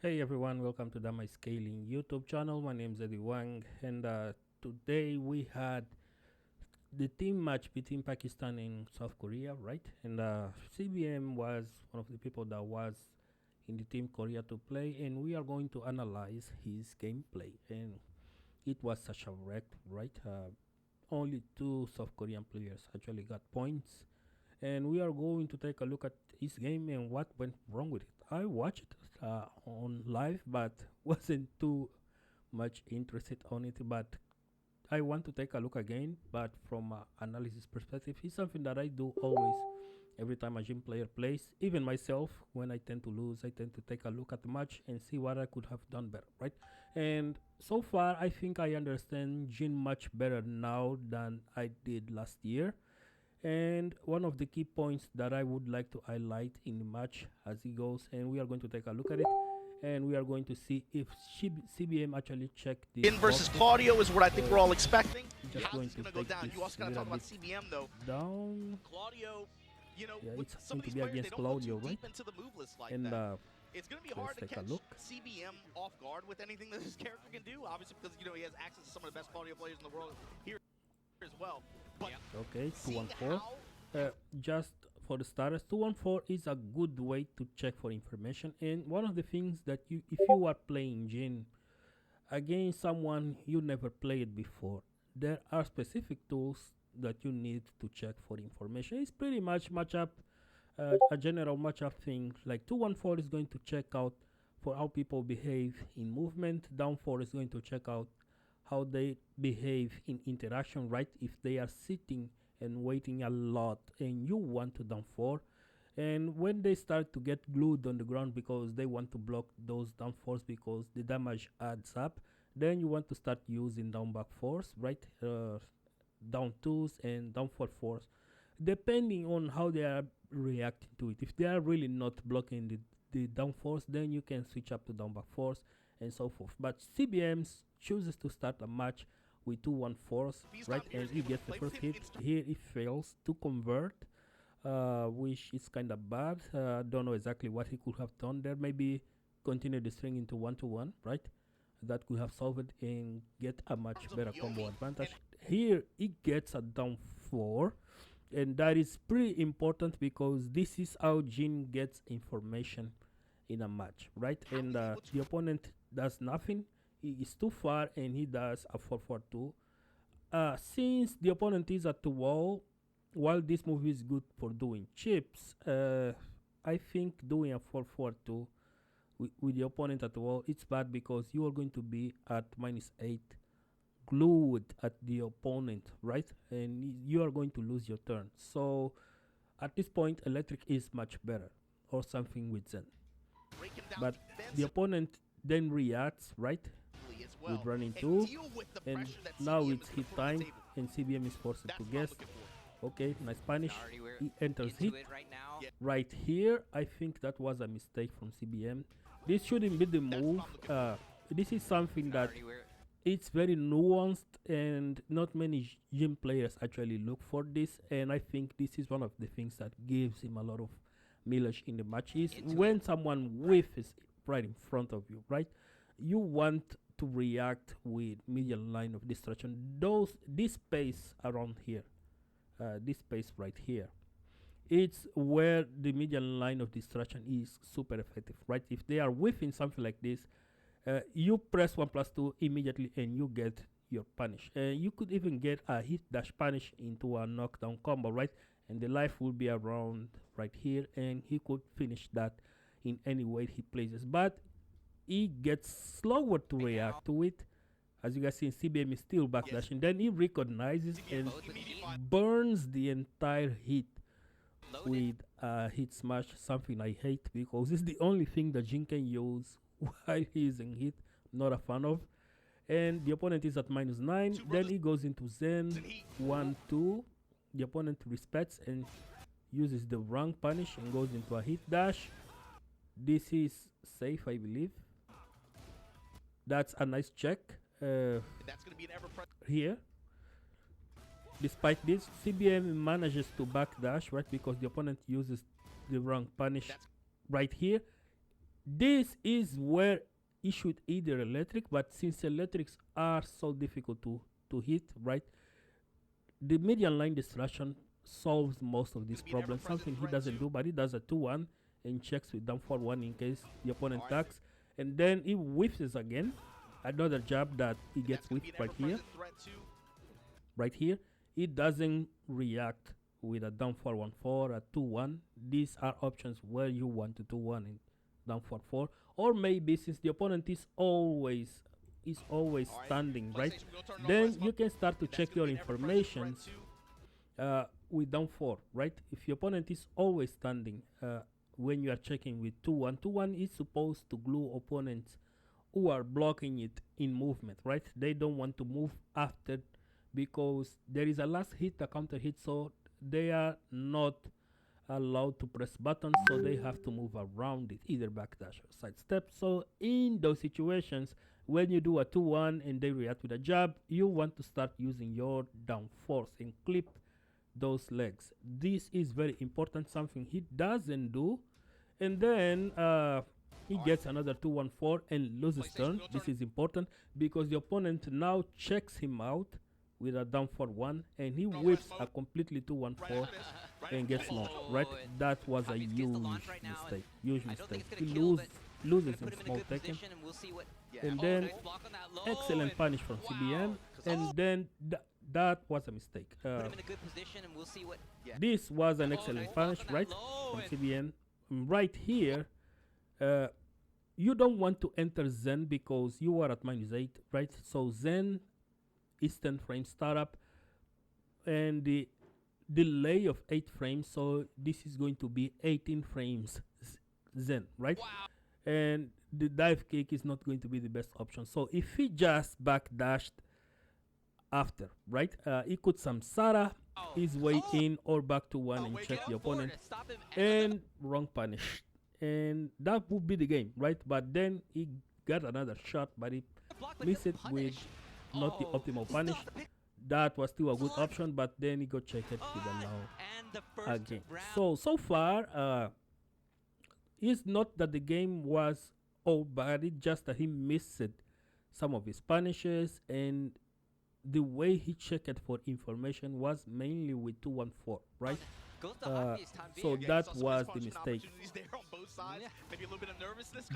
Hey everyone, welcome to DamageXcaling YouTube channel. My name is Eddie Wang, and today we had the team match between Pakistan and South Korea, right? And CBM was one of the people that was in the team Korea to play, and we are going to analyze his gameplay. And it was such a wreck, right? Only two South Korean players actually got points, and we are going to take a look at his game and what went wrong with it. I watched it on live, but wasn't too much interested on it. But I want to take a look again, but from an analysis perspective. It's something that I do always every time a gym player plays. Even myself, when I tend to lose, I tend to take a look at the match and see what I could have done better, right? And so far, I think I understand Jin much better now than I did last year. And one of the key points that I would like to highlight in the match as it goes, and we are going to take a look at it, and we are going to see if CBM actually checked the Jin versus Claudio is what I think we're all expecting. just going How's to it gonna go take down? this You also a gotta little talk about bit CBM though. down. Claudio, you know, Yeah, with it's some going of to these be players, they against don't go Claudio, too right? deep into the move list like And that. It's gonna be let's hard to take a catch look. CBM off guard with anything that his character can do. Obviously, because you know he has access to some of the best Claudio players in the world here as well. But Okay, seeing 214. how Just for the starters, 214 is a good way to check for information. And one of the things that if you are playing Jin against someone you never played before, there are specific tools that you need to check for information. It's pretty much matchup, a general matchup thing. Like 214 is going to check out for how people behave in movement. Down 4 is going to check out how they behave in interaction, right? If they are sitting and waiting a lot and you want to down 4, and when they start to get glued on the ground because they want to block those down fours because the damage adds up, then you want to start using down back fours, right? Down twos and down fours, depending on how they are reacting to it. If they are really not blocking the down fours, then you can switch up to down back fours and so forth. But CBM chooses to start a match with 214s, right? And he gets the first hit. Here it fails to convert, which is kind of bad. Don't know exactly what he could have done there. Maybe continue the string into 1-1, right? That could have solved it and get a much better combo advantage. Here it gets a down 4, and that is pretty important because this is how Jin gets information in a match, right? And the opponent does nothing. He is too far, and he does a 4-4-2. Since the opponent is at the wall, while this move is good for doing chips, I think doing a 4-4-2 with the opponent at the wall, it's bad because you are going to be at -8, glued at the opponent, right? And you are going to lose your turn. So at this point, electric is much better, or something with Zen. But the opponent then reacts, right? With running 2, and now it's hit time, and CBM is forced to guess. Okay, nice punish. He enters hit right here. I think that was a mistake from CBM. This shouldn't be the move. This is something that it's very nuanced, and not many gym players actually look for this. And I think this is one of the things that gives him a lot of mileage in the match. Is when someone whiffs right in front of you, right? You want to react with median line of destruction. This space around here, this space right here, it's where the median line of destruction is super effective, right? If they are whiffing something like this, you press 1+2 immediately and you get your punish. You could even get a hit dash punish into a knockdown combo, right? And the life will be around right here, and he could finish that in any way he places. But he gets slower to react to it. As you guys see, CBM is still backdashing. Then he recognizes and burns the entire hit with a hit smash, something I hate because it's the only thing that Jin can use while he's in hit. Not a fan of. And the opponent is at -9. Then he goes into Zen 1-2. The opponent respects and uses the wrong punish and goes into a hit dash. This is safe, I believe. That's a nice check here. Despite this, CBM manages to backdash, right? Because the opponent uses the wrong punish right here. This is where it should either electric, but since electrics are so difficult to hit, right? The median line distraction solves most of these problems. Something he doesn't do, but he does a 2-1 and checks with down for 1 in case the opponent attacks. And then he whiffs again. Another jab that he gets whiffed right here. Right here. It doesn't react with a down 4-1-4, a 2-1. These are options where you want to 2-1 and down 4-4. Or maybe since the opponent is always standing, right? Then you can start to check your information with down 4, right? If your opponent is always standing, when you are checking with 2-1, 2-1 is supposed to glue opponents who are blocking it in movement, right? They don't want to move after, because there is a last hit, a counter hit, so they are not allowed to press buttons, so they have to move around it, either backdash or sidestep. So in those situations, when you do a 2-1 and they react with a jab, you want to start using your down force and clip those legs. This is very important, something he doesn't do. And then he gets another 2-1-4 and loses turn. This is important because the opponent now checks him out with a down 4-1 and he whips a completely 2-1-4 and gets knocked, right? That was a huge mistake. Huge mistake. He loses in small Tekken. And then excellent punish from CBM. And then that was a mistake. This was an excellent punish, right? From CBM. Right here, you don't want to enter Zen because you are at -8, right? So Zen is 10 frames startup and the delay of 8 frames, so this is going to be 18 frames Zen, right? Wow. And the dive kick is not going to be the best option. So if he just backdashed after, right, he could samsara his way in or back to 1 and check the opponent and wrong punish, and that would be the game, right? But then he got another shot, but he missed it with not the optimal punish. That was still a good option, but then he got checked with a now again. So far, it's not that the game was all bad, it's just that he missed some of his punishes, and the way he checked for information was mainly with 2-1-4, right? So that was the mistake.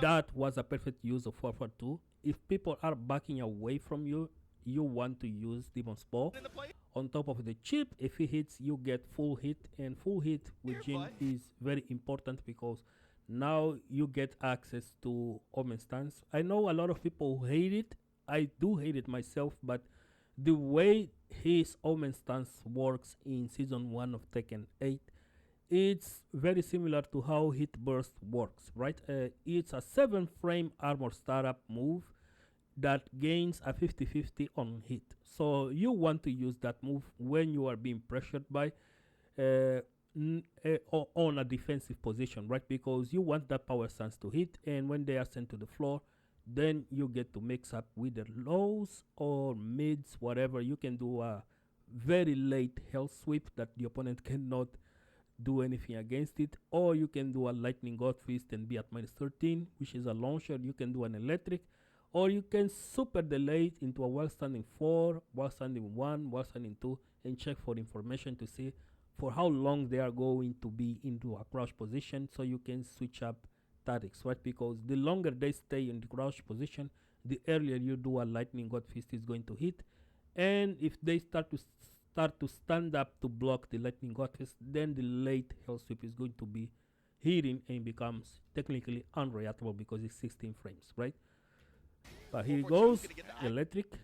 That was a perfect use of 4-4-2. If people are backing away from you, you want to use Demon's Ball on top of the chip. If he hits, you get full hit, and full hit with Jin is very important because now you get access to Omen stance. I know a lot of people hate it. I do hate it myself, but the way his Omen stance works in season 1 of Tekken 8, it's very similar to how hit burst works, right? It's a 7-frame armor startup move that gains a 50-50 on hit. So you want to use that move when you are being pressured by on a defensive position, right? Because you want that power stance to hit, and when they are sent to the floor, then you get to mix up with the lows or mids, whatever. You can do a very late hell sweep that the opponent cannot do anything against it, or you can do a lightning god fist and be at -13, which is a launcher. You can do an electric, or you can super delay it into a while standing 4, while standing 1, while standing 2, and check for information to see for how long they are going to be into a crouch position, so you can switch up tactics, right? Because the longer they stay in the crouch position, the earlier you do a lightning god fist is going to hit, and if they start to stand up to block the lightning god fist, then the late hell sweep is going to be hitting and becomes technically unreactable because it's 16 frames, right? But here he goes, electric,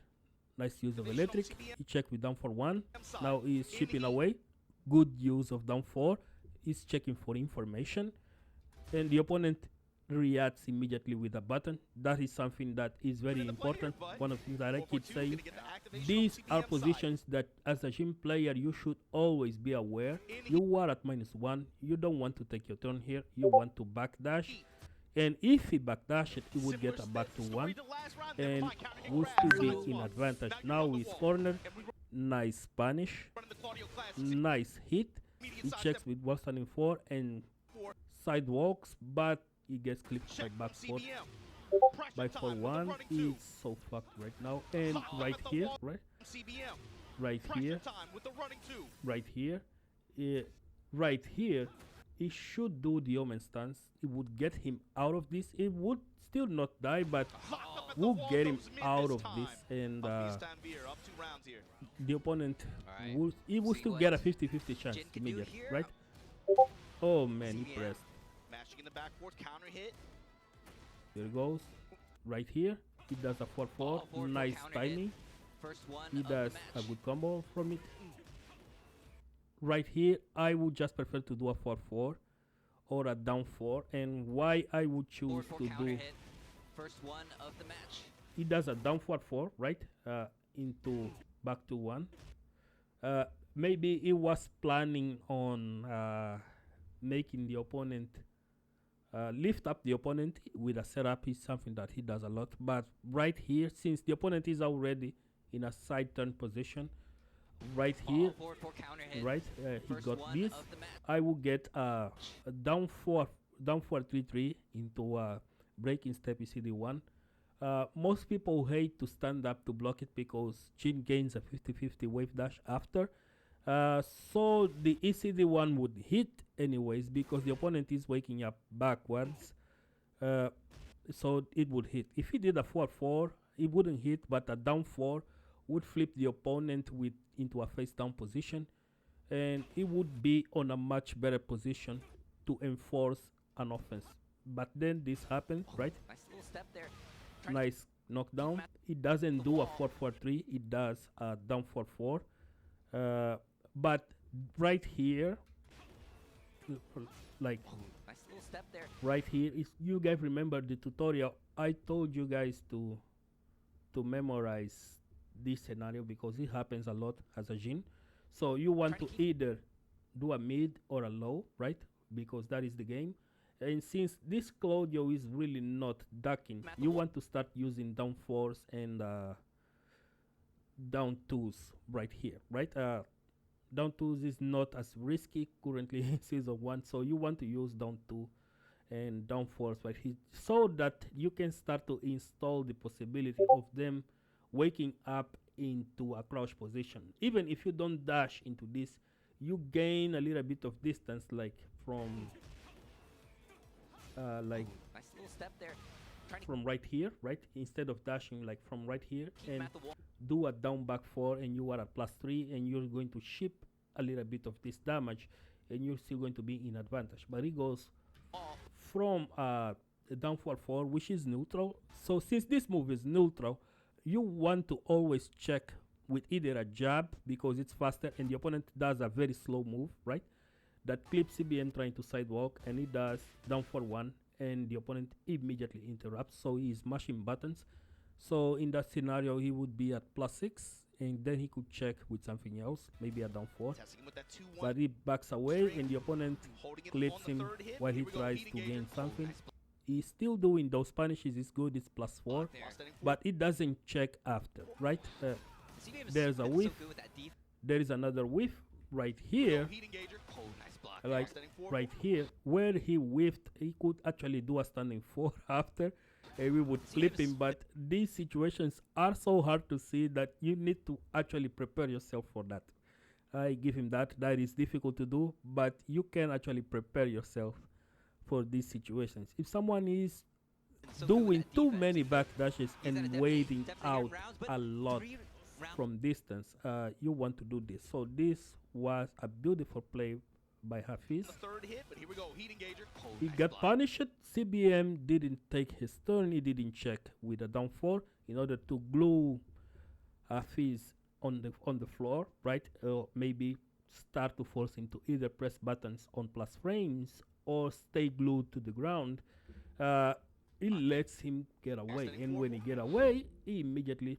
nice use of electric. He checked with down for 1. Now he's chipping away. Good use of down 4. He's checking for information, and the opponent reacts immediately with a button. That is something that is very important. One of the things that I keep saying, these are positions that as a Jin player you should always be aware. You are at -1, you don't want to take your turn here, you want to backdash, and if he backdash it, he would get a back to 1 and would still be in advantage. Now he's cornered, nice punish, nice hit. He checks with 1 standing 4 and sidewalks, but he gets clipped by Check from back four. CBM. By Pressure for time with the one, running two. it's so fucked right now. And Caught right at the here, wall. right, CBM. right Pressure here, time with the running two. right here, eh, right here, he should do the Omen stance. It would get him out of this. It would still not die, but Locked up at the we'll wall, get him goes mid out this of time. this. And Hafiz Tanveer up 2 rounds here. the opponent Alright, will, he will see still what get a 50-50 chance Jin can do immediately, here. right? Oh man, he CBM. pressed. Mashing in the backboard, counter hit. There goes. Right here, he does a 4-4. Oh, 4-4 Nice counter hit. timing. First one He of does the a match. good combo from it. Right here, I would just prefer to do a 4-4 or a down 4. And why I would choose 4-4 to counter do, hit. First one of the match. he does a down 4-4, right? Into back to 1. Maybe he was planning on making the opponent lift up the opponent with a setup is something that he does a lot. But right here, since the opponent is already in a side turn position, right here, 4-4 counter hit. right, he First got one this. of the match. I will get a down 3-3 into a breaking step ECD1. Most people hate to stand up to block it because Jin gains a 50-50 wave dash after. So the ECD1 would hit anyways because the opponent is waking up backwards. So it would hit. If he did a 4-4, it wouldn't hit, but a down 4 would flip the opponent into a face down position, and it would be on a much better position to enforce an offense. But then this happened, right? Nice little step there. Trying Nice knockdown. It doesn't do a 4-4-3. It does a down 4-4. But right here, like Nice little step there. right here, is you guys remember the tutorial? I told you guys to memorize this scenario because it happens a lot as a Jin. So you want to either do a mid or a low, right? Because that is the game. And since this Claudio is really not ducking, you want to start using down 4s and down 2s right here, right? Down 2s is not as risky currently in season 1, so you want to use down 2 and down 4s right here so that you can start to install the possibility of them waking up into a crouch position. Even if you don't dash into this, you gain a little bit of distance, like from Nice little step there. Trying to from right here, right? Instead of dashing like from right here keep him and at the wall. do a down back 4, and you are at +3, and you're going to ship a little bit of this damage, and you're still going to be in advantage. But it goes from a down 4-4, which is neutral. So since this move is neutral, you want to always check with either a jab because it's faster, and the opponent does a very slow move, right? That clips CBM trying to sidewalk, and it does down 4-1, and the opponent immediately interrupts, so he is mashing buttons. So in that scenario, he would be at +6, and then he could check with something else, maybe a down 4. Testing him with that 2-1. But he backs away, and the opponent Holding it clips on the him third hit. while he Here we go, tries heat to engager. gain something. Nice He's still doing those punishes. It's good. It's +4, Standing four. but it doesn't check after, right? CBM is There's a been whiff. So good with that defense. There is another whiff right here. Heat engager. Nice block. Like Standing four. right here where he whiffed, he could actually do a standing 4 after, and we would flip him. But these situations are so hard to see that you need to actually prepare yourself for that. I give him that. That is difficult to do, but you can actually prepare yourself for these situations. If someone is So good with doing that too defense. many back dashes He's at a and definitely- waiting definitely out good rounds, but a lot 3 rounds. from distance, you want to do this. So this was a beautiful play by Hafiz. The third hit, but here we go. Heat engager. He Nice got block. punished. CBM didn't take his turn. He didn't check with a down 4 in order to glue Hafiz on the floor, right? Maybe start to force him to either press buttons on plus frames or stay glued to the ground. It lets him get away, and when he get away, he immediately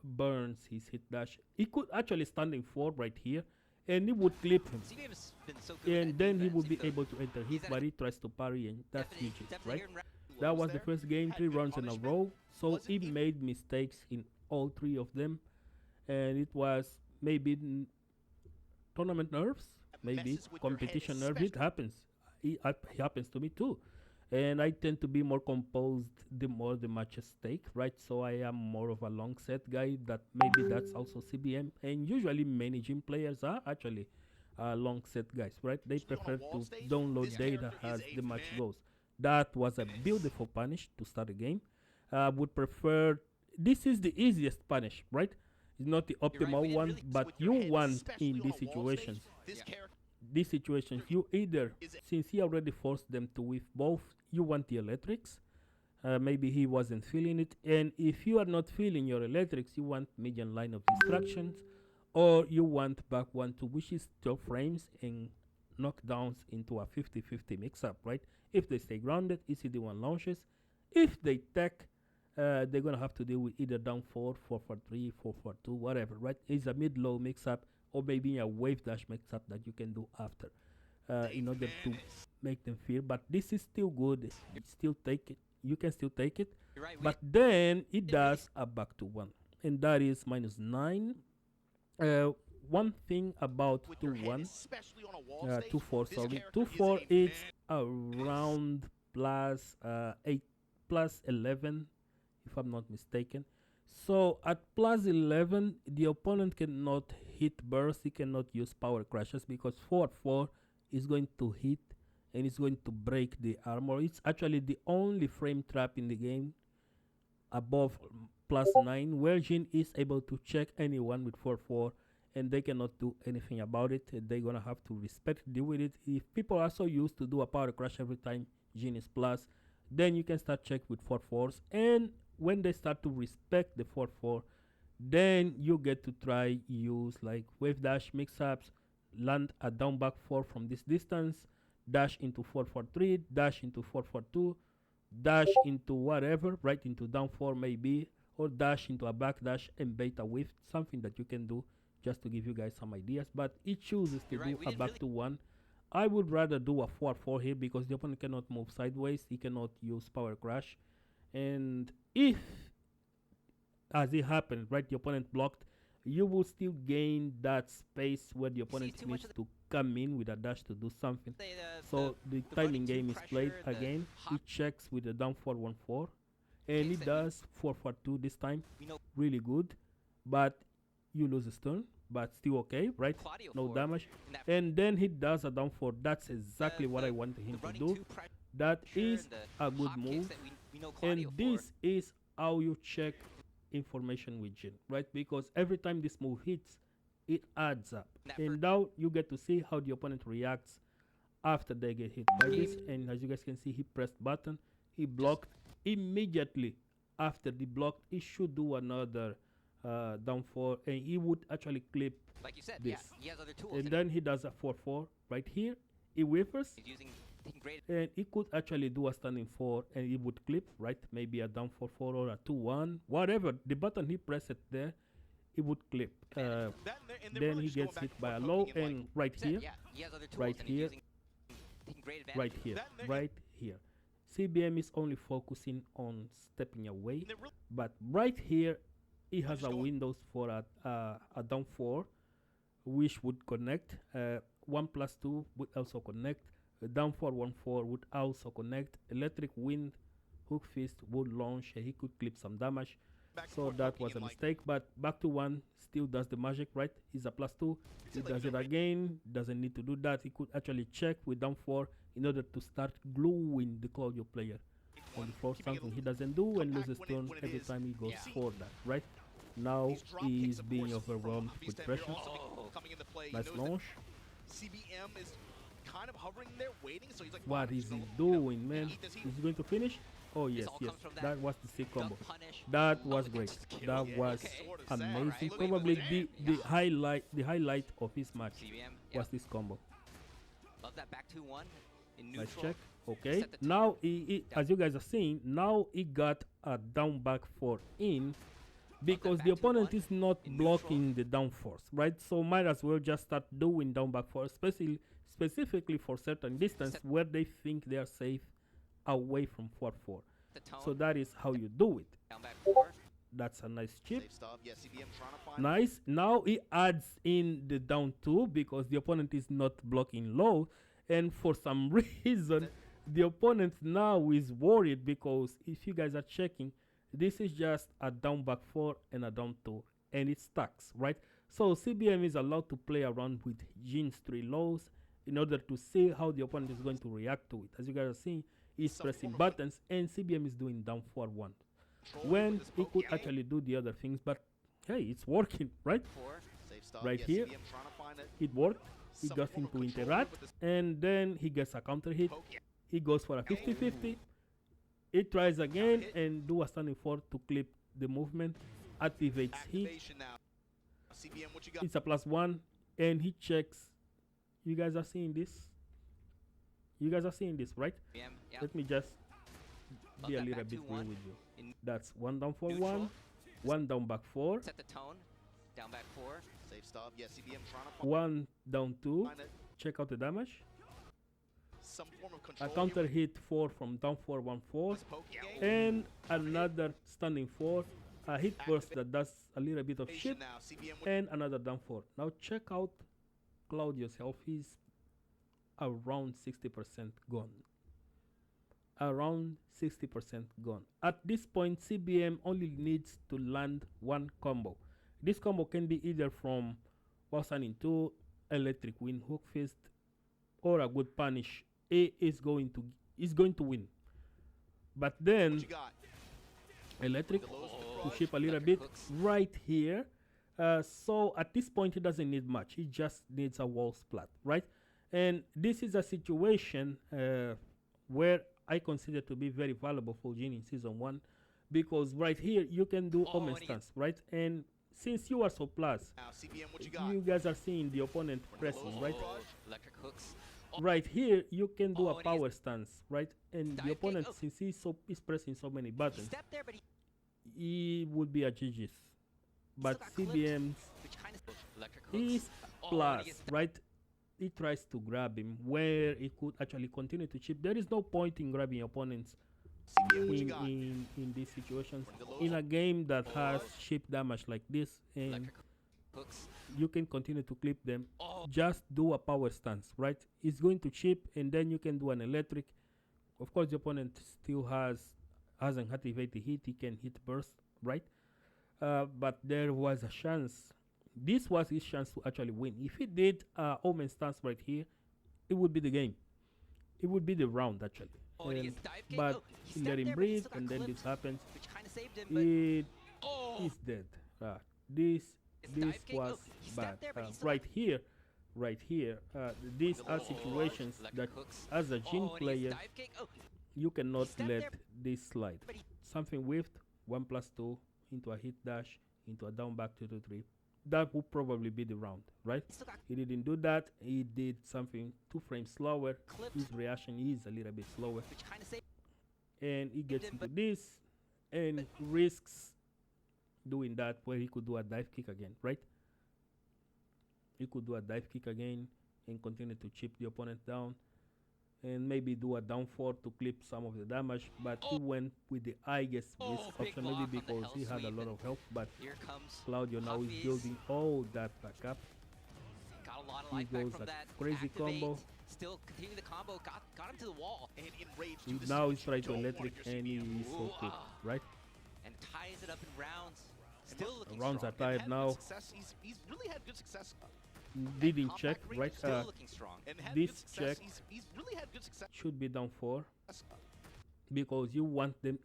burns his hit dash. He could actually standing 4 right here, and it would clip him, CBM has been so good with and that then he defense, would be even though able to enter hit, he's at but a he tries to parry, and that's definitely- GG, definitely right? here in round- That was the there. first game, Had 3 good runs in a punishment. row. So Wasn't he even- made mistakes in all 3 of them, and it was maybe tournament nerves, maybe messes with your head, competition nerves. It especially- happens. It happens to me too. and I tend to be more composed the more the matches take, right? So I am more of a long set guy. That maybe that's also CBM, and usually many gym players are actually long set guys, right? They prefer to download data as the match goes. That was a beautiful punish to start a game. Would prefer, this is the easiest punish, right? It's not the optimal one, but you want in these situations, you either, since he already forced them to whiff both, you want the electrics. Maybe he wasn't feeling it, and if you are not feeling your electrics, you want median line of distractions, or you want back 1-2, which is 12 frames and knockdowns into a 50-50 mix-up, right? If they stay grounded, ECD1 launches. If they tech, they're gonna have to deal with either down 4, 4-4-3, 4-4-2, whatever, right? It's a mid-low mix-up, or maybe a wave dash mix-up that you can do after, in order to make them fear. But this is still good. You still take it. You can still take it. But then it does a back to 1, and that is -9. One thing about 2-1, 2-4, sorry, 2-4 is around plus 8, plus 11, if I'm not mistaken. So at plus 11, the opponent cannot hit burst. He cannot use power crashes because 4-4 is going to hit and it's going to break the armor. It's actually the only frame trap in the game above plus 9 where Jin is able to check anyone with 4-4 and they cannot do anything about it. They're gonna have to respect, deal with it. If people are so used to do a power crash every time Jin is plus, then you can start check with 4-4s, and when they start to respect the 4-4, then you get to try use like wave dash mix-ups, land a down back 4 from this distance, dash into 4-4-3, dash into 4-4-2, dash into whatever, right into down 4 maybe, or dash into a back dash and bait a whiff, something that you can do just to give you guys some ideas. But it chooses to do a back to 1. I would rather do a 4-4 here because the opponent cannot move sideways, he cannot use power crash, and if, as it happened, right, the opponent blocked, you will still gain that space where the opponent needs to come in with a dash to do something. So the timing game is played again. It checks with the down 4-1-4, and it does 4-4-2 this time. Really good, but you lose a stun, but still okay, right? No damage. And then he does a down 4. That's exactly what I wanted him to do. That is a good move, and this is how you check information with Jin, right? Because every time this move hits, it adds up, and now you get to see how the opponent reacts after they get hit by this. And as you guys can see, he pressed button, he blocked immediately. After the block, he should do another down 4, and he would actually clip like you said, this. he has other tools, and then he does a 4-4 right here. He whiffers, and he could actually do a standing 4 and he would clip, right? Maybe a down 4-4 or a 2-1, whatever the button he pressed it there, he would clip. Then he gets hit by a low, and right here, right here, right here, right here, CBM is only focusing on stepping away, but right here he has a windows for a down 4 which would connect. 1+2 would also connect. Down 4-1-4 would also connect. Electric wind, hook fist would launch, and he could clip some damage. So that was a mistake, but back to 1 still does the magic, right? He's a +2. He does it again. Doesn't need to do that. He could actually check with down 4 in order to start gluing the Claudio player on the floor, something he doesn't do, and loses turn every time he goes for that, right? Now he's being overwhelmed with pressure. Nice launch. CBM is kind of hovering there, waiting. So he's like, what is he doing, man? Is he going to finish? Oh yes, yes. That was the sick combo. That was great. That was amazing. Probably the highlight of his match was this combo. Nice check. Okay. Now as you guys are seeing, now he got a down back 4 in, because the opponent is not blocking the down force, right? So might as well just start doing down back 4, specifically for certain distance where they think they are safe away from 4-4. So that is how you do it. That's a nice chip. Nice. Now he adds in the down 2 because the opponent is not blocking low, and for some reason the opponent now is worried because if you guys are checking, this is just a down back 4 and a down 2, and it stacks, right? So CBM is allowed to play around with Jin's 3 lows in order to see how the opponent is going to react to it. As you guys are seeing, he's pressing buttons, and CBM is doing down 4-1. When he could actually do the other things, but hey, it's working, right? Right here, it worked. He got him to interact, and then he gets a counter hit. He goes for a 50-50. It tries again and do a standing 4 to clip the movement. Activates hit. It's a +1, and he checks. You guys are seeing this? You guys are seeing this, right? Let me just be a little bit real with you. That's 1 down 4-1, 1 down back 4. Set the tone. Down back 4. Safe stop. Yeah, CBM trying to 1 down 2. Check out the damage. Some form of A control counter hit 4 from down 4-1-4, and another standing 4. A hit burst that does a little bit of shit, now. CBM and another down 4. Now check out Claudio's health. He's around 60% gone. Around 60% gone. At this point, CBM only needs to land one combo. This combo can be either from Wasan into Electric Wind, Hook Fist, or a good punish. A is going to win. But then what you got? Electric to ship a little bit right here. So at this point, he doesn't need much. He just needs a wall splat, right? And this is a situation where I consider to be very valuable for Jin in Season 1, because right here you can do Omen stance, right? And since you are so plus, Now, CBM, what you got? you guys are seeing the opponent pressing, right? Electric hooks. Right here you can do a power stance, right? And the Dive kick. opponent, Oh. since he's pressing so many buttons, Step there, but he would be a GG's. But got clipped. CBM's which kind of electric hooks. is Oh, plus, and he gets right? He tries to grab him where he could actually continue to chip. There is no point in grabbing opponents CBM, what you got? in these situations. In a game that has chip damage like this, and electric hooks. you can continue to clip them, Oh, just do a power stance, right? It's going to chip, and then you can do an electric. Of course, the opponent still hasn't activated hit. He can hit burst, right? But there was a chance. This was his chance to actually win. If he did Omen stance right here, it would be the game. It would be the round actually. oh, and he And- gets dive kick. but Oh, he he stepped let him there, but he breathe, still got and then clipped, this happens. which kind of saved him. But It oh, is dead. This His this dive kick. was Oh, he stepped bad. there, but he still Right here, right here. These are situations electric that, hooks. as a Jin Oh, and he gets player, dive kick. Oh, you cannot stepped let there, this slide. but he Something whiffed 1+2 into a hit dash into a down back 2-3. That would probably be the round, right? still got He didn't do that. He did something 2 frames slower. clipped, His reaction is a little bit slower, which kind of saved and he gets him, into but- this and risks doing that where he could do a dive kick again, right? He could do a dive kick again and continue to chip the opponent down, and maybe do a down 4 to clip some of the damage, but he went with the highest Oh, risk big option, block maybe on the because hell he had a sweep, lot and of health, but Here comes Claudio now is Hafiz. building all that back up. Got a lot of He life back goes from a that. crazy Activate, combo. Still continuing the combo. Got him to the wall And enraged He to the now switch. he's trying to Don't wanna electric, hear and he CBM. is so quick, Ooh. right? and ties it up in rounds. Still looking Rounds strong. are tied Had now. good success. He's really had good success. Didn't compact check, range right? is Still looking strong. And had This good success. check- He's really had good success. Should be down 4 because you want them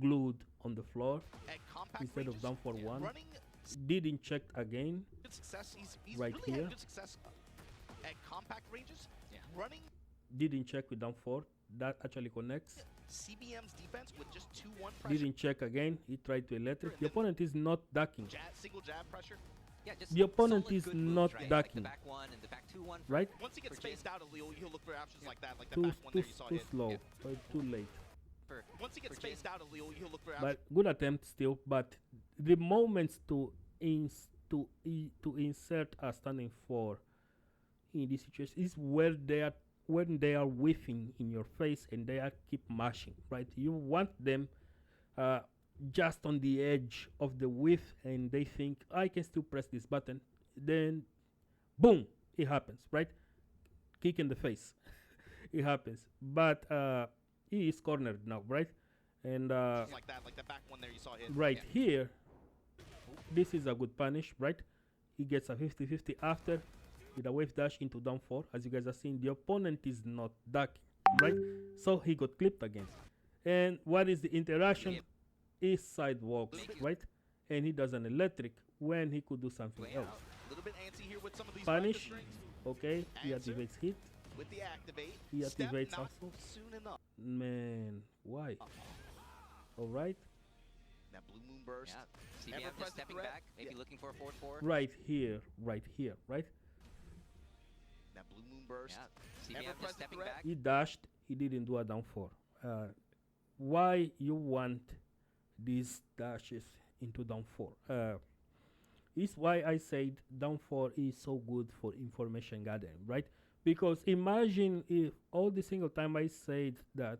glued on the floor At compact instead of ranges, down for 1. running Didn't check again. good success. He's Right really here. had good success at compact ranges. Yeah. Running Didn't check with down 4. That actually connects. CBM's defense with just 2-1 pressure. Didn't check again. He tried to electric. The opponent is not ducking, Single jab pressure. Yeah, just The opponent solid is good not moves, right? Like ducking. the back 1 and the back 2-1. right? Once he gets For Jin. spaced out, he'll look for options like that, like the Too back one too there you saw too hit. slow, Yeah. or too late. For, Once he gets for Jin. spaced out, he'll look for options. But good attempt still. But the moments to insert a standing 4 in this situation is where they are, when they are whiffing in your face and they are keep mashing, right? You want them just on the edge of the whiff, and they think I can still press this button. Then, boom, it happens, right? Kick in the face. it happens. But he is cornered now, right? And Just like that, like the back one there you saw hit. right Yeah. here, this is a good punish, right? He gets a 50-50 after with a wave dash into down 4. As you guys are seeing, the opponent is not ducking, right? So he got clipped again. And what is the interaction? Yep. Is sidewalks, right? And he does an electric when he could do something Way else. out. A little bit antsy here with some of these Punish, practice strings. okay, he Answer. activates hit. With the activate. He Step activates not also. soon enough. Man, why? Alright, That blue moon burst. Yeah. CBM Ever-present just stepping threat. back, maybe Yeah. looking for a forward 4. right here, right? That blue moon burst. Yeah. CBM Ever-present just stepping threat. back. He dashed, he didn't do a down 4. Why you want these dashes into down 4? Is why I said down 4 is so good for information gathering, right? Because imagine if all the single time I said that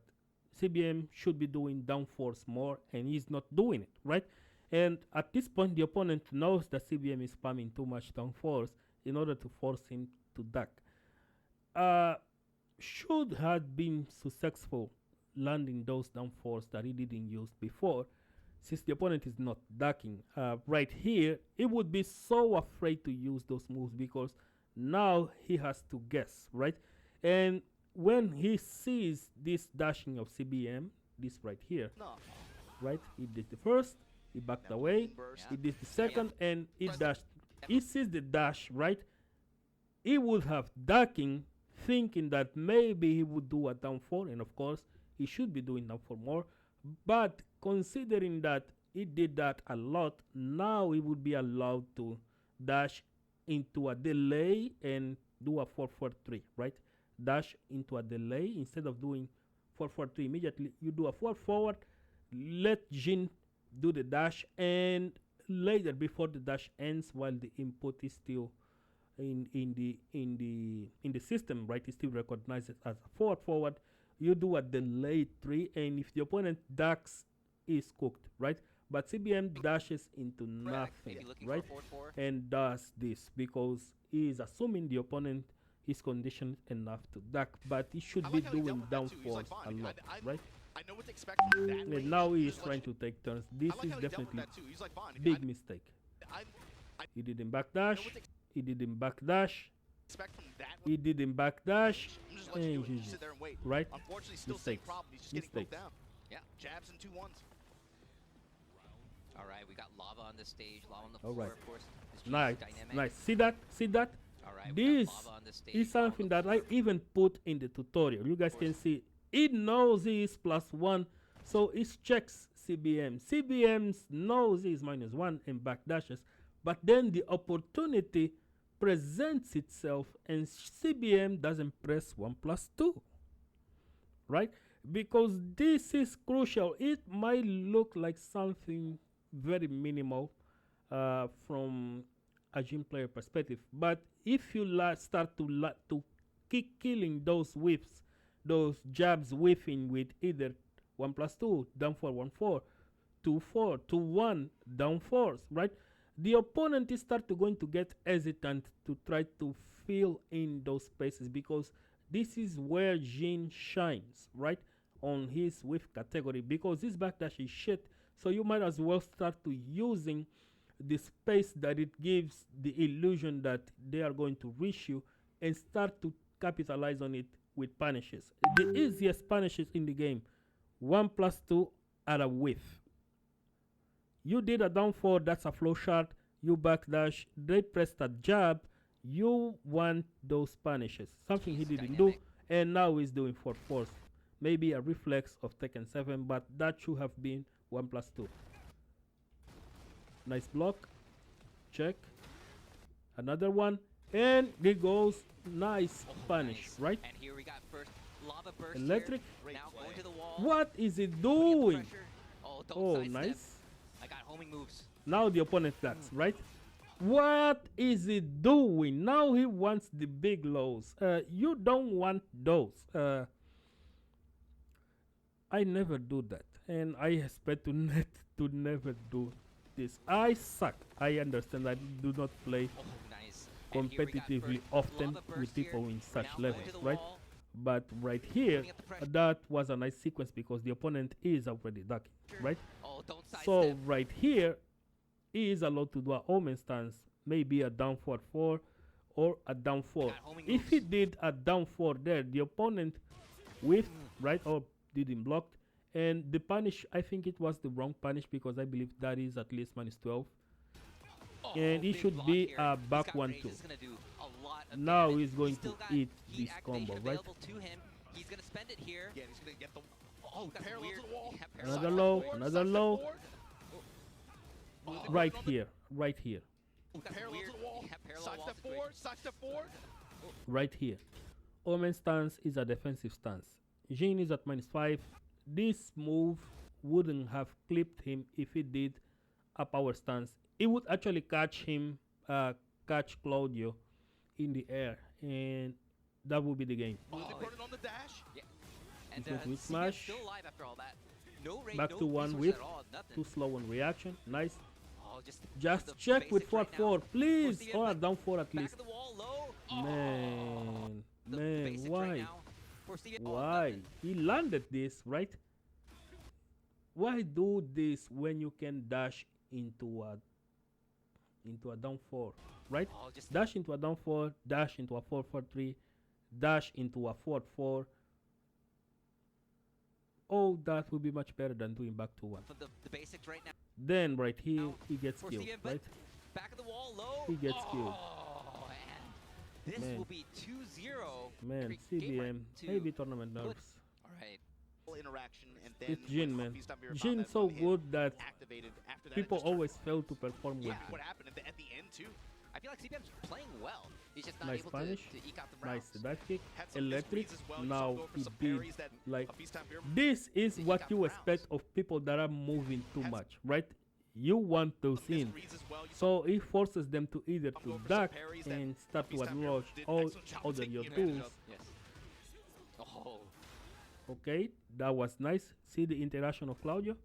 CBM should be doing down 4s more and he's not doing it, right? And at this point, the opponent knows that CBM is spamming too much down 4s in order to force him to duck. Should have been successful landing those down 4s that he didn't use before, since the opponent is not ducking. Right here, he would be so afraid to use those moves because now he has to guess, right? And when he sees this dashing of CBM, this right here, No. right? He did the first, he backed That away, moon burst. he did the second, and he Press dashed. He sees the dash, right? He would have ducking, thinking that maybe he would do a down 4, and of course, he should be doing down 4 more. But considering that he did that a lot, now he would be allowed to dash into a delay and do a 4-4-3, right? Dash into a delay instead of doing 4-4-3 immediately. You do a 4 forward, let Jin do the dash, and later before the dash ends, while the input is still in the system, right? It still recognizes as a forward. You do a delayed 3, and if the opponent ducks, is cooked, right? But CBM dashes into nothing, Maybe looking right? for a forward 4. And does this because he is assuming the opponent is conditioned enough to duck, but he should I be like how he dealt doing with that down too. He's like, 4s a fine, lot, I right? I know what to expect from that range. And now he is Just let trying you- to take turns. This I like is how he dealt with definitely that too. He's like, fine. big mistake. I He didn't know backdash. what to He didn't backdash. expect from that He didn't backdash. I'm just letting you do it. You GG. sit there and wait. Right? Unfortunately, still same Mistakes. problem. He's just getting poked Mistakes. down. Yeah. Jabs and 2-1s. All right, we got lava on the stage, lava on the All floor, right. of course. This Nice, dynamic. nice. See that? See that? All right, we got This lava on the stage, is lava on something the that I floor. even put in the tutorial. You guys can see. It knows he is +1, so it checks CBM. CBM knows he is -1 and backdashes, but then the opportunity presents itself and CBM doesn't press 1+2, right? Because this is crucial. It might look like something very minimal from a gym player perspective, but if you start to keep killing those whiffs, those jabs whiffing with either 1+2, down 4, 1-4, 2-4, 2-1, down 4s, right? The opponent is going to get hesitant to try to fill in those spaces because this is where Jin shines, right? On his whiff category, because this backdash is shit. So you might as well start to using the space that it gives the illusion that they are going to reach you and start to capitalize on it with punishes. The easiest punishes in the game, 1+2 at a whiff. You did a down 4, that's a flow chart. You backdash, they pressed a jab. You want those punishes. Something he Jeez, didn't dynamic. do, and now he's doing 4-4s. Maybe a reflex of Tekken 7, but that should have been 1+2. Nice block. Check. Another one. And there goes nice Oh, punish, nice. right? And here we got first lava burst Electric. here. Now going to the wall. What is it putting up the doing? pressure. Oh, don't Oh, sidestep. nice. I got homing moves. Now the opponent ducks, right? What is it doing? Now he wants the big lows. You don't want those. I never do that, and I expect to never do this. I suck. I understand. I do not play Oh, nice. And here we got competitively first often lava burst with people here. in such Now going levels, to the right? wall. But right here, Putting up the pressure. that was a nice sequence because the opponent is already ducking, right? Oh, don't sidestep. So right here, he is allowed to do a Omen stance, maybe a down forward 4 or a down 4. Got homing If he moves. did a down 4 there, the opponent whiffed, right, or didn't block. And the punish, I think it was the wrong punish because I believe that is at least -12. Oh, And he big should block be here. a He's back got 1 range. too. This is gonna do a lot of Now damage. he's going still to got eat heat this activation combo, right? available to him. He's gonna spend it here. Yeah, he's gonna get the Oh, that's parallel weird. to the wall. Yeah, parallel Another to the low, wall. another Sidestep low. forward. Right here, right here, That's Parallel weird. to the wall. Yeah, parallel wall Sidestep situation. forward. Sidestep forward. right here. Omen stance is a defensive stance. Jin is at -5. This move wouldn't have clipped him if he did a power stance. It would actually catch him, catch Claudio in the air, and that would be the game. Losing Oh, Burden on the dash. Yeah. And He's going to CBM's smash. still alive after all that. No rate, Back no to one resources whiff. at all, nothing. Too slow on reaction. Nice. Oh, just Just the check with basics forward right now. 4, please, CBM or a back- down 4 at Back least. of the wall, low. Oh, Man, the man, basics why? Right now for CBM. Oh, Why? nothing. He landed this, right? Why do this when you can dash into a down 4, right? Oh, just Dash into a down 4, dash into a 4-4-3, dash into a forward 4. Oh, that would be much better than doing back to 1. for the basics right now. Then right here, Now, he gets for killed, CBM, but right? back of the wall, low. He gets killed. Oh, and this Man. will be 2-0. Man, Game CBM, right to maybe tournament put- nerves. All right. Interaction and then It's Jin, man. Hafiz Tanveer found Jin's that so one hit good that activated after that. it people just turned- always fail to perform with Yeah, him. what happened at the end too? I feel like CBM's playing well. He's just not Nice able punish. to eke out the Nice rounds. dive kick, Had some electric. misreads as well. You saw him Now go for he some did parries that like Hafiz Tanveer this is He what got you rounds. expect of people that are moving too Has- much, right? You want those in. misreads as well. You saw So it forces them to either I'm to going for some duck parries that and start to Hafiz Tanveer unleash did all excellent job other taking your advantage tools. of. Yes. Oh. Okay, that was nice. See the interaction of Claudio.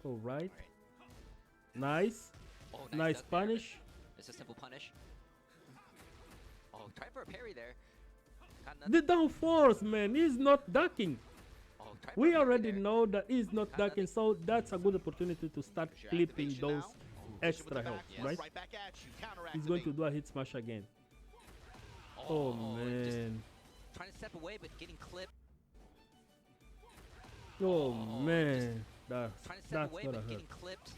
All right, nice, Oh, nice duck there, but punish. It's a simple punish. Oh, try for a parry there. Got The nothing. down force, man, he's not ducking. Oh, try for a We parry already there. know that he's not Got ducking, nothing. so that's a good opportunity to start Your clipping activation those now. Push it with extra the health, back, yes. right? Right back at you. Counter He's going to activate. do a hit smash again. Oh, and just man. trying to step away, but getting clipped. Oh, Oh, man. That's Trying to step that's away, gonna but hurt. getting clipped.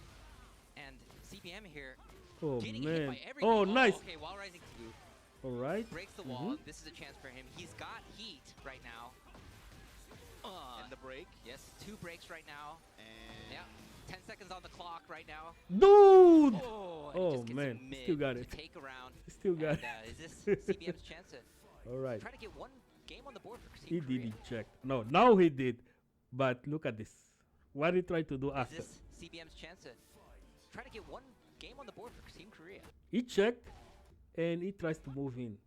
And CBM here Oh, getting hit man. by everything. Oh, nice. Okay, while rising two. All right. Breaks the wall. This is a chance for him. He's got heat right now. And the break. Yes, 2 breaks right now. And Yeah, 10 seconds on the clock right now. Dude! Oh, and he Oh, just gets man, a mid still got to it. take around. Still got And, it. is this CBM's chance to All right. try to get one game on the board for He Team did Korea? eject. No, now he did. But look at this. What he tried to do Is after. this CBM's chance to try to get one game on the board for Team Korea? He checked and he tries to move in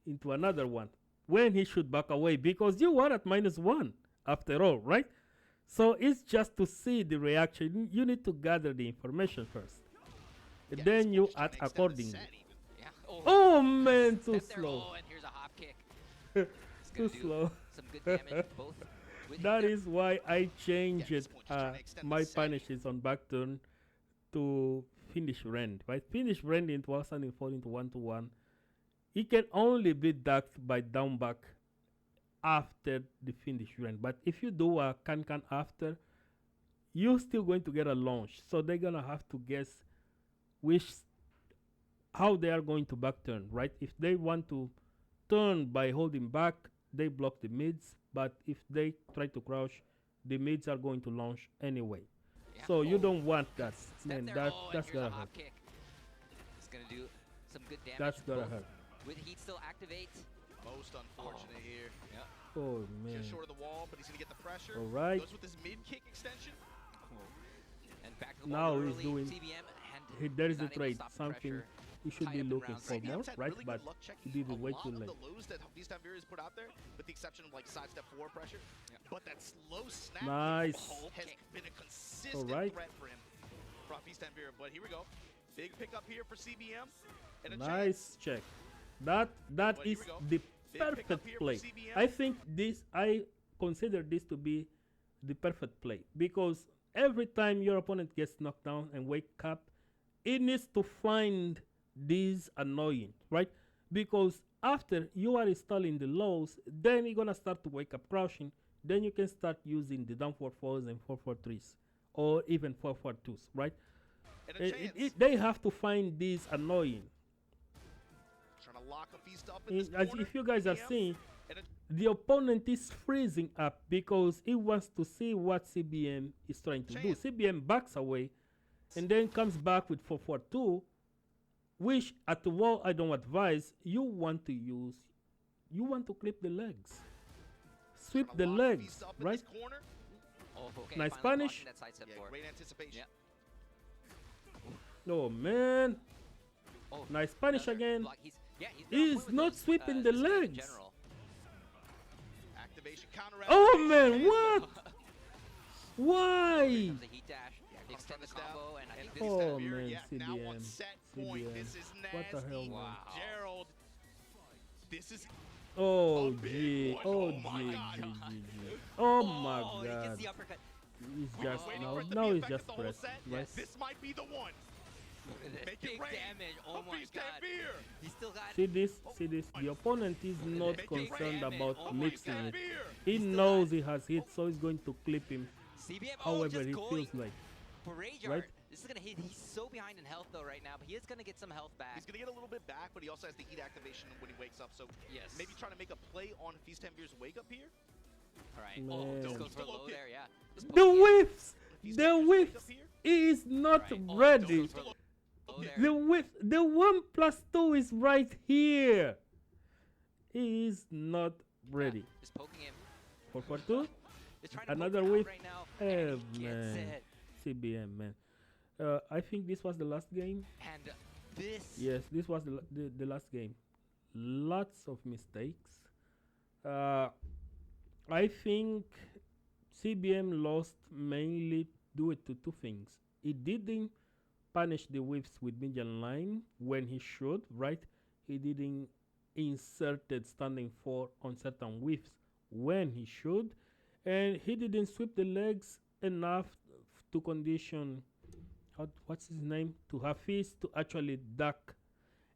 into another one when he should back away because you were at -1 after all, right? So it's just to see the reaction. You need to gather the information first. And yeah, then this you one's trying act to extend the accordingly. set even. Yeah. Oh man, too step there. slow. Oh, and here's a hop kick. It's Too gonna do slow. some good damage both. With That there. is why I changed this point, just trying to extend the my set. punishes on back turn to finish rend. Right, finish rend into 1004 into 1-1. It can only be ducked by down back after the finish rend. But if you do a can after, you're still going to get a launch. So they're gonna have to guess how they are going to back turn. Right, if they want to turn by holding back, they block the mids, but if they try to crouch, the mids are going to launch anyway. Yeah. So you Oh, don't want that, step man. there. That Oh, and that's here's a gonna hop hurt. kick. It's gonna do some good damage. That's gonna both hurt. With heat still activate. Most unfortunate here. Oh man. Just short of the wall, but he's gonna get the pressure. All right. Goes with his mid kick extension. And back to the Now wall he's early. doing- CBM and There is he's a not able to trade. stop the Something pressure. you should Tie be up in looking round for six. more, CBM's had right? really But good luck checking he did it a way lot too of late. the lows that Hafiz Tanveer has put out there, with the exception of like sidestep 4 pressure. Yeah. But that slow snap Nice. has Okay. been a consistent Alright. threat for him, for Hafiz Tanveer. But here we go. Big pickup here for CBM. And a Nice check. That But here is we go. the Big pickup perfect here for play. CBM. I consider this to be the perfect play because every time your opponent gets knocked down and wake up, it needs to find this annoying, right? Because after you are installing the lows, then you're gonna start to wake up crouching. Then you can start using the down 4-4s and 4-4-3s, or even 4-4-2s, right? And a chance. They have to find this annoying. Trying to lock a feast up in this As corner. if you guys are CBM. seeing, And a the opponent is freezing up because he wants to see what CBM is trying to do. Chance. CBM backs away and then comes back with 4-4-2, which at the wall I don't advise. You want to clip the legs, sweep trying the to lock a legs, feast up in right? this corner. Oh, okay. Nice finally punish. blocking That side step Yeah, forward. great anticipation. Yeah. Oh man, Oh, nice punish another again. block. He's been on He's point with not those, sweeping the this game in legs. general. Activation counter. Oh man, activation. what? Why? Comes the heat dash. They comes extend the this down, combo, and I and think this this Oh, Tanveer, man, yeah, now on CBM, set point. CBM. This is nasty. What the hell, man? Wow. Gerald. This is Oh A big gee, one. oh Oh, my gee, God. gee, gee. Oh my He gets god. the uppercut. He's we were just waiting now. for it to Now be he's effective just the whole pressed. set. Right? This might be the one. This Make big it rain. damage. Oh my Hafiz god. Tanveer. He still got See this? See this? The opponent is not Make it concerned rain. about Oh my mixing God. it. Tanveer. He still knows got- he has hit, so he's going to clip him CBM. however just he going feels like. for rage Right? art. This is gonna hit. He's so behind in health though right now, but he is gonna get some health back. He's gonna get a little bit back, but he also has the heat activation when he wakes up. So Yes. maybe trying to make a play on Hafiz Tanveer's wake up here. All right. Man. Oh, just goes for Still low okay. there. Yeah. Just The poking it. whiffs! Hafiz The Tanveer's wake whiffs! up here. He is not Right. Oh, ready. goes for low there. The whiff, the 1+2 is right here. He is not ready. Just poking him. 4-4-2? Just trying to Another poke him out whiff. right now. Oh, And he gets man. it. CBM, man. I think this was the last game. And this. Yes, this was the last game. Lots of mistakes. I think CBM lost mainly due to two things. He didn't punish the whiffs with median line when he should, right? He didn't inserted standing 4 on certain whiffs when he should. And he didn't sweep the legs enough to condition what's his name to Hafiz to actually duck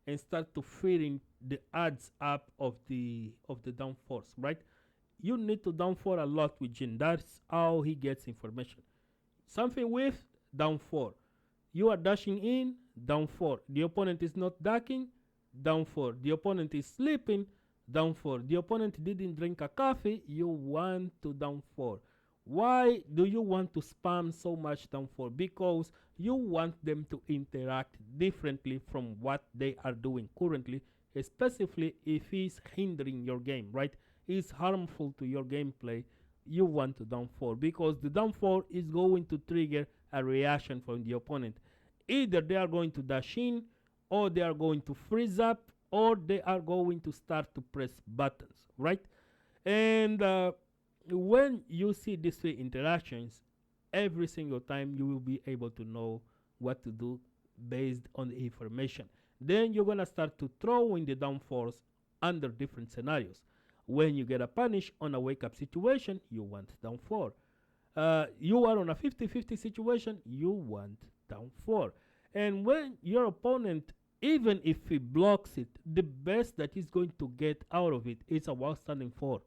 and start to feeding the odds up of the down force, right? You need to down 4 a lot with Jin. That's how he gets information. Something with down 4. You are dashing in, down 4. The opponent is not ducking, down 4. The opponent is sleeping, down 4. The opponent didn't drink a coffee, you want to down 4. Why do you want to spam so much down 4? Because you want them to interact differently from what they are doing currently, especially if he's hindering your game, right? Is harmful to your gameplay. You want to down 4 because the down 4 is going to trigger a reaction from the opponent. Either they are going to dash in, or they are going to freeze up, or they are going to start to press buttons, right? And when you see these three interactions, every single time you will be able to know what to do based on the information. Then you're gonna start to throw in the down force under different scenarios. When you get a punish on a wake up situation, you want down 4. You are on a 50-50 situation, you want down 4. And when your opponent, even if he blocks it, the best that he's going to get out of it is a while standing 4.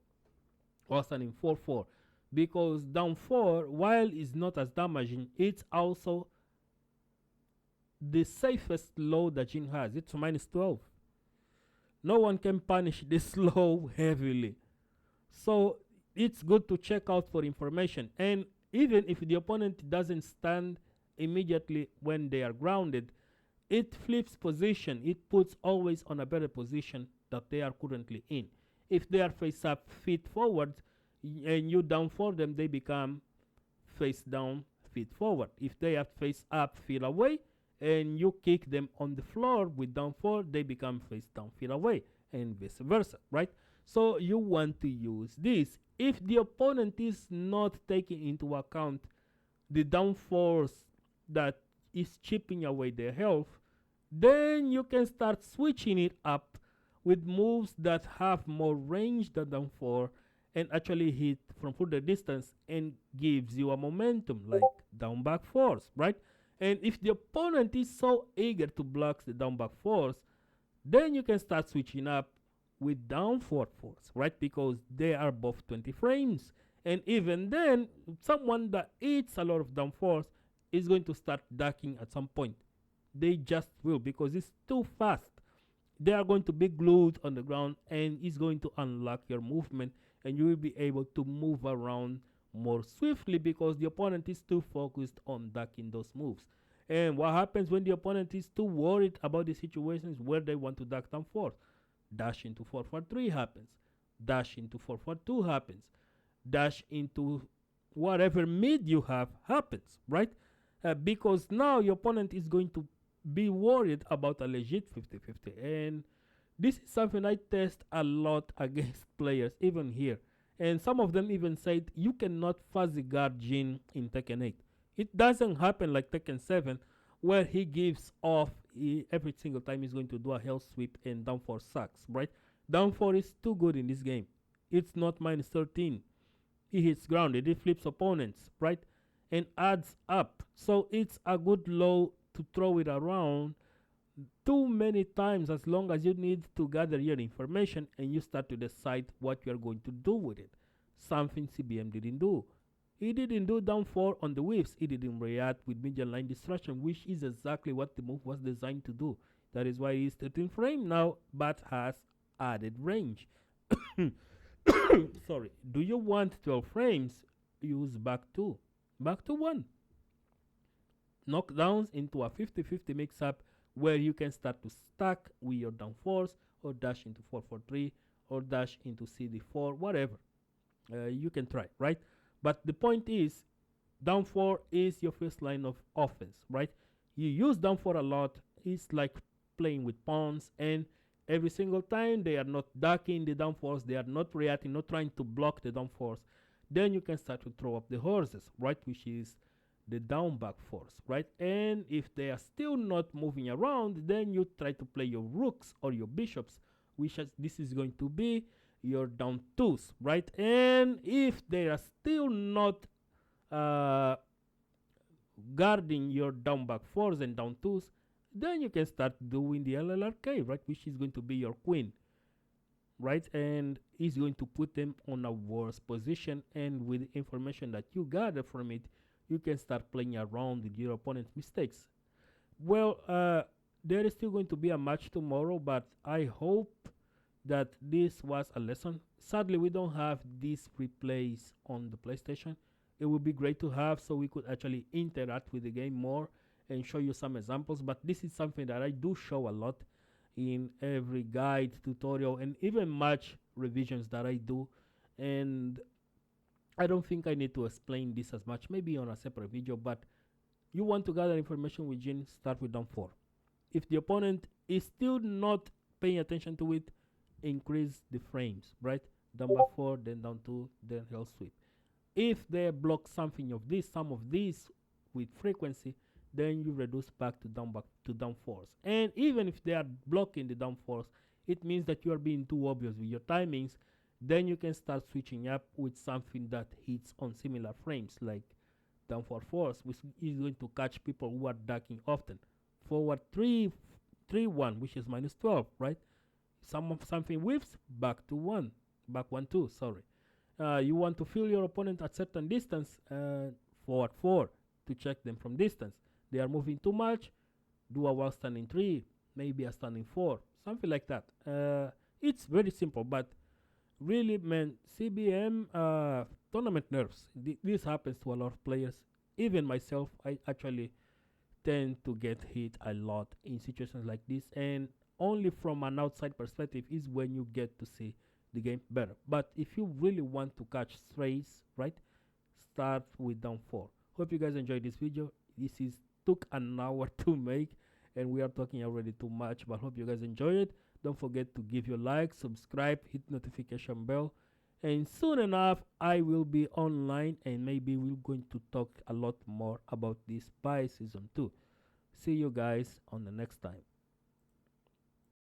While standing 4-4. Because down 4, while it's not as damaging, it's also the safest low that Jin has. It's -12. No one can punish this low heavily. So it's good to check out for information. And even if the opponent doesn't stand immediately when they are grounded, it flips position. It puts always on a better position that they are currently in. If they are face up, feet forward, and you down for them, they become face down, feet forward. If they are face up, feet away, and you kick them on the floor with down 4, they become face down, feet away, and vice versa, right? So you want to use this. If the opponent is not taking into account the down force that is chipping away their health, then you can start switching it up with moves that have more range than down 4 and actually hit from further distance and gives you a momentum like down back force, right? And if the opponent is so eager to block the down back force, then you can start switching up with down forward force, right? Because they are both 20 frames. And even then, someone that eats a lot of down force is going to start ducking at some point. They just will because it's too fast. They are going to be glued on the ground and it's going to unlock your movement and you will be able to move around more swiftly because the opponent is too focused on ducking those moves. And what happens when the opponent is too worried about the situations where they want to duck down force? Dash into 443 happens. Dash into 442 happens. Dash into whatever mid you have happens, right? Because now your opponent is going to be worried about a legit 50-50. And this is something I test a lot against players, even here. And some of them even said you cannot fuzzy guard Jin in Tekken 8. It doesn't happen like Tekken 7, where he gives off every single time he's going to do a hell sweep and down 4 sucks, right? Down 4 is too good in this game. It's not minus 13. He hits grounded, it flips opponents, right? And adds up. So it's a good low to throw it around too many times as long as you need to gather your information and you start to decide what you're going to do with it. Something CBM didn't do. He didn't do down 4 on the whiffs. He didn't react with median line distraction, which is exactly what the move was designed to do. That is why he's 13 frame now, but has added range. Sorry. Do you want 12 frames? Use back 2. Back to 1. Knockdowns into a 50-50 mix-up where you can start to stack with your down 4s or dash into 443 or dash into CD4, whatever. You can try, right? But the point is, down 4 is your first line of offense, right? You use down 4 a lot. It's like playing with pawns, and every single time they are not ducking the down 4s, they are not reacting, not trying to block the down 4s, then you can start to throw up the horses, right? Which is the down back force, right? And if they are still not moving around, then you try to play your rooks or your bishops, which this is going to be your down 2s, right? And if they are still not guarding your down back 4s and down 2s, then you can start doing the LLRK, right? Which is going to be your queen, right? And is going to put them on a worse position, and with the information that you gather from it, you can start playing around with your opponent's mistakes. Well, there is still going to be a match tomorrow, but I hope that this was a lesson. Sadly, we don't have these replays on the PlayStation. It would be great to have so we could actually interact with the game more and show you some examples, but this is something that I do show a lot in every guide, tutorial, and even match revisions that I do. And I don't think I need to explain this as much, maybe on a separate video, but you want to gather information with Jin, start with down 4. If the opponent is still not paying attention to it, increase the frames, right? Down back 4, then down 2, then hell sweep. If they block something of this, some of these with frequency, then you reduce back to down 4s. And even if they are blocking the down 4s, it means that you are being too obvious with your timings. Then you can start switching up with something that hits on similar frames, like down 4-4s, which is going to catch people who are ducking often. Forward 3-1, which is minus 12, right? Something whiffs, back to 1, back 1-2, sorry. You want to feel your opponent at certain distance, forward 4 to check them from distance. They are moving too much, do a while standing 3, maybe a standing 4, something like that. It's very simple, but really, man, CBM tournament nerves. This happens to a lot of players. Even myself, I actually tend to get hit a lot in situations like this, and only from an outside perspective is when you get to see the game better. But if you really want to catch strays, right, start with down 4. Hope you guys enjoyed this video. This is took an hour to make, and we are talking already too much, but hope you guys enjoy it. Don't forget to give your like, subscribe, hit notification bell, and soon enough I will be online, and maybe we're going to talk a lot more about this by season 2. See you guys on the next time.